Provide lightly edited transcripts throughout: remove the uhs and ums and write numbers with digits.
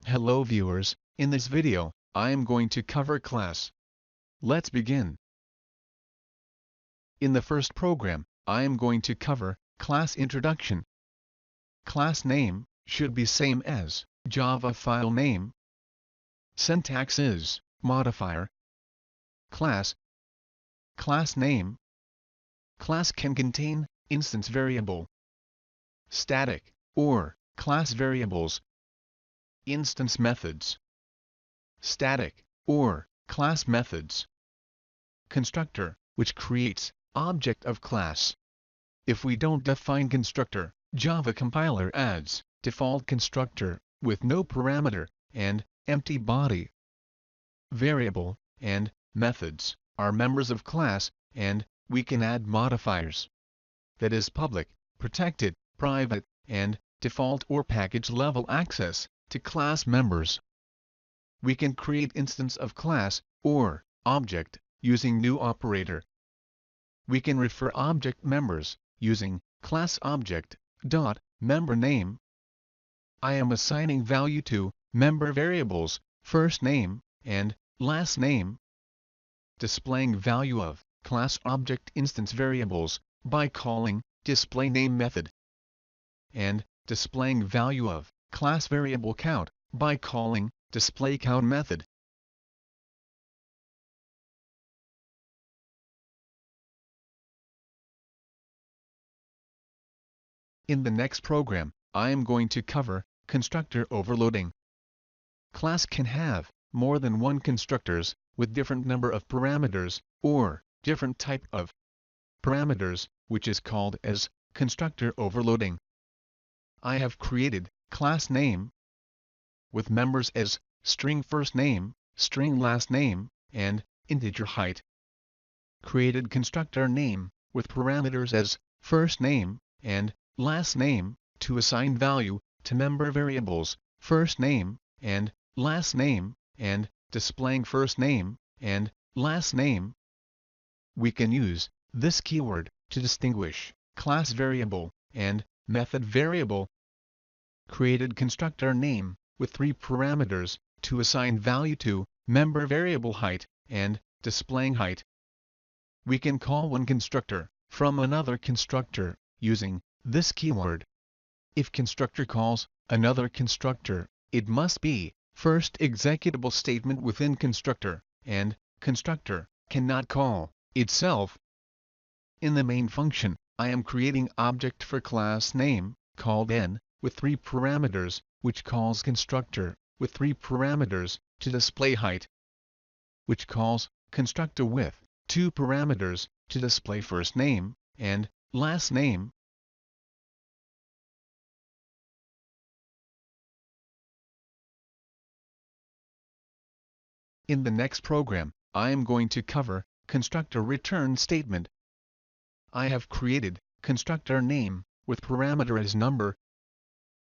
Hello viewers, in this video, I am going to cover class. Let's begin. In the first program, I am going to cover class introduction. Class name should be same as Java file name. Syntax is modifier. Class name. Class can contain instance variable, static, or class variables. Instance methods, static, or class methods. Constructor, which creates object of class. If we don't define constructor, Java compiler adds default constructor with no parameter and empty body. Variable and methods are members of class, and we can add modifiers. That is public, protected, private, and default or package level access to class members. We can create instance of class or object using new operator. We can refer object members using class object dot member name. I am assigning value to member variables first name and last name. Displaying value of class object instance variables by calling displayName method. And displaying value of class variable count by calling displayCount method. In the next program, I am going to cover constructor overloading. Class can have more than one constructors with different number of parameters or different type of parameters, which is called as constructor overloading. I have created class name with members as string first name, string last name, and integer height. Created constructor name with parameters as first name and last name to assign value to member variables first name and last name, and displaying first name and last name. We can use this keyword to distinguish class variable and method variable. Created constructor name with 3 parameters to assign value to member variable height and displaying height. We can call one constructor from another constructor using this keyword. If constructor calls another constructor, it must be first executable statement within constructor, and constructor cannot call itself. In the main function, I am creating object for class name called n with 3 parameters, which calls constructor with 3 parameters to display height, which calls constructor with 2 parameters to display first name and last name. In the next program, I am going to cover constructor return statement. I have created constructor name with parameter as number,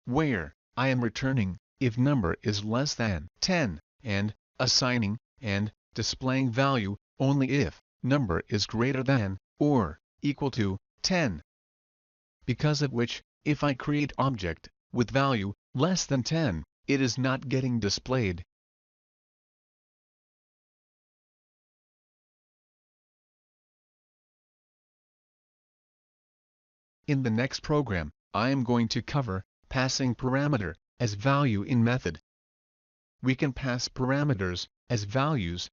where I am returning if number is less than 10, and assigning and displaying value only if number is greater than or equal to 10. Because of which, if I create object with value less than 10, it is not getting displayed. In the next program, I am going to cover passing parameter as value in method. We can pass parameters as values.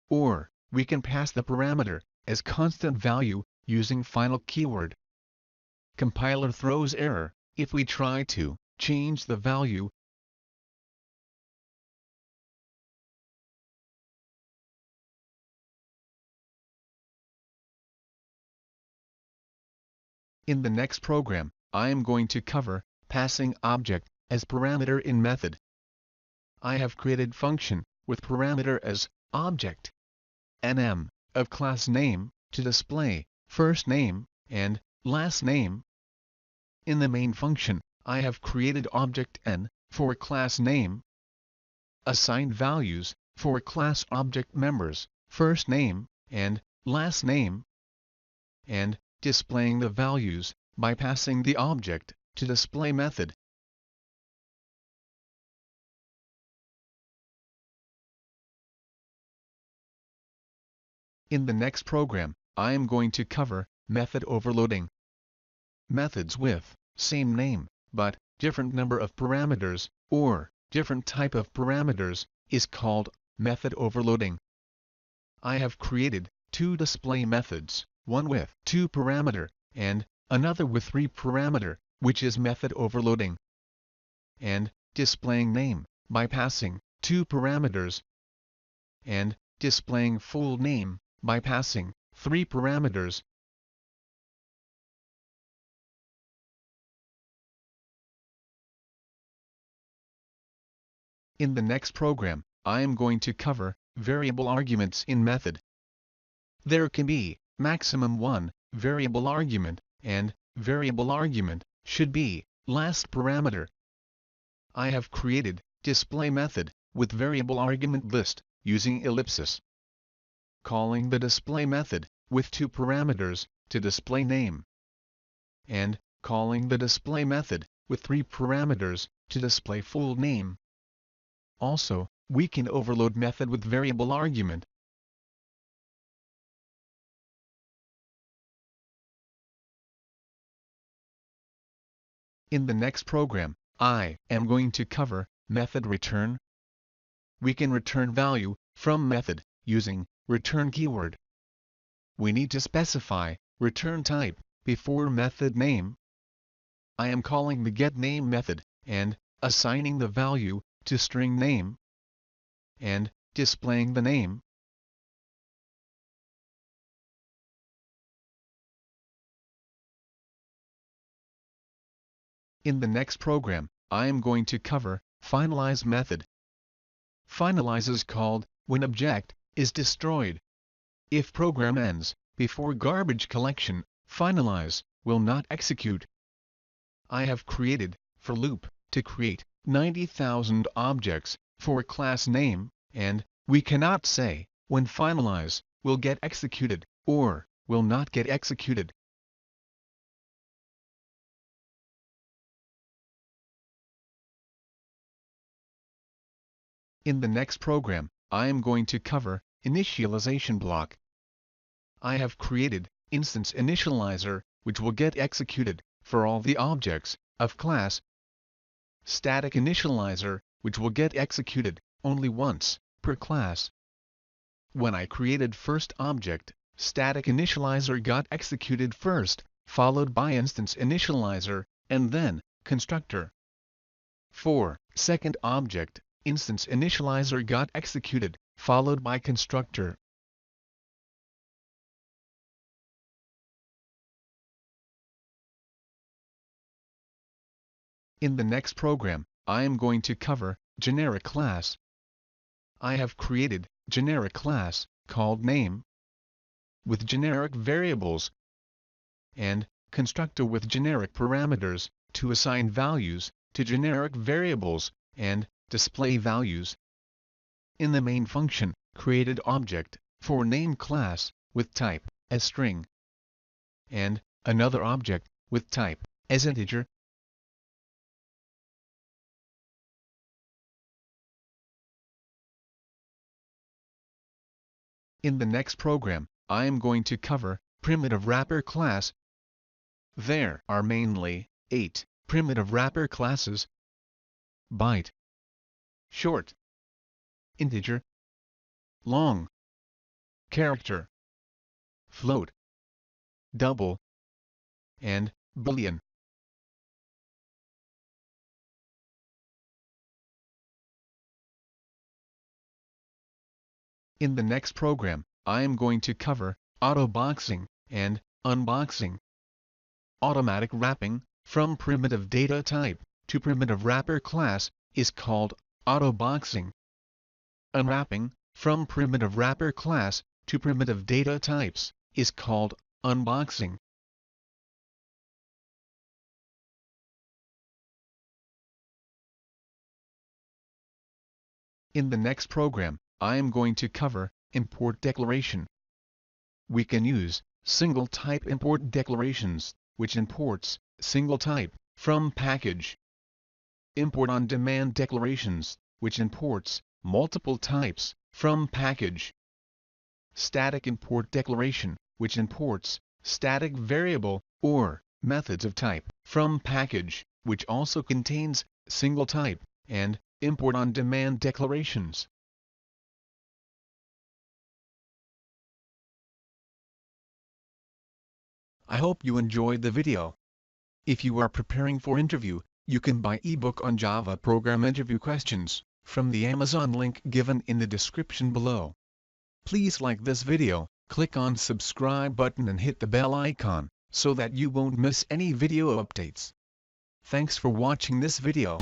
Or, we can pass the parameter as constant value using final keyword. Compiler throws error if we try to change the value. In the next program, I am going to cover passing object as parameter in method. I have created function with parameter as object nm of class name to display first name and last name. In the main function, I have created object n for class name, assigned values for class object members first name and last name, and displaying the values by passing the object to display method. In the next program, I am going to cover method overloading. Methods with same name, but different number of parameters, or different type of parameters, is called method overloading. I have created two display methods, one with 2 parameter, and another with 3 parameter, which is method overloading. And displaying name, by passing 2 parameters, and displaying full name, by passing 3 parameters. In the next program, I am going to cover variable arguments in method. There can be maximum 1 variable argument, and variable argument should be last parameter. I have created display method with variable argument list using ellipsis. Calling the display method with 2 parameters to display name, and calling the display method with 3 parameters to display full name. Also, we can overload method with variable argument. In the next program, I am going to cover method return. We can return value from method using return keyword. We need to specify return type before method name. I am calling the getName method and assigning the value to string name and displaying the name. In the next program, I am going to cover finalize method. Finalize is called when object is destroyed. If program ends before garbage collection, finalize will not execute. I have created for loop to create 90,000 objects for class name, and we cannot say when finalize will get executed or will not get executed. In the next program, I am going to cover initialization block. I have created instance initializer, which will get executed for all the objects of class. Static initializer, which will get executed only once per class. When I created first object, static initializer got executed first, followed by instance initializer, and then constructor. For second object, instance initializer got executed, followed by constructor. In the next program, I am going to cover generic class. I have created generic class called name with generic variables and constructor with generic parameters to assign values to generic variables and display values. In the main function, created object for name class with type as string and another object with type as integer. In the next program, I am going to cover primitive wrapper class. There are mainly 8 primitive wrapper classes: byte, short, integer, long, character, float, double, and boolean. In the next program, I am going to cover autoboxing and unboxing. Automatic wrapping from primitive data type to primitive wrapper class is called autoboxing. Unwrapping from primitive wrapper class to primitive data types is called unboxing. In the next program, I am going to cover import declaration. we can use single type import declarations, which imports single type from package. Import on demand declarations, which imports multiple types from package. Static import declaration, which imports static variable or methods of type from package, which also contains single type, and import on demand declarations. I hope you enjoyed the video. If you are preparing for interview, you can buy ebook on Java Program Interview Questions from the Amazon link given in the description below. Please like this video, click on subscribe button and hit the bell icon, so that you won't miss any video updates. Thanks for watching this video.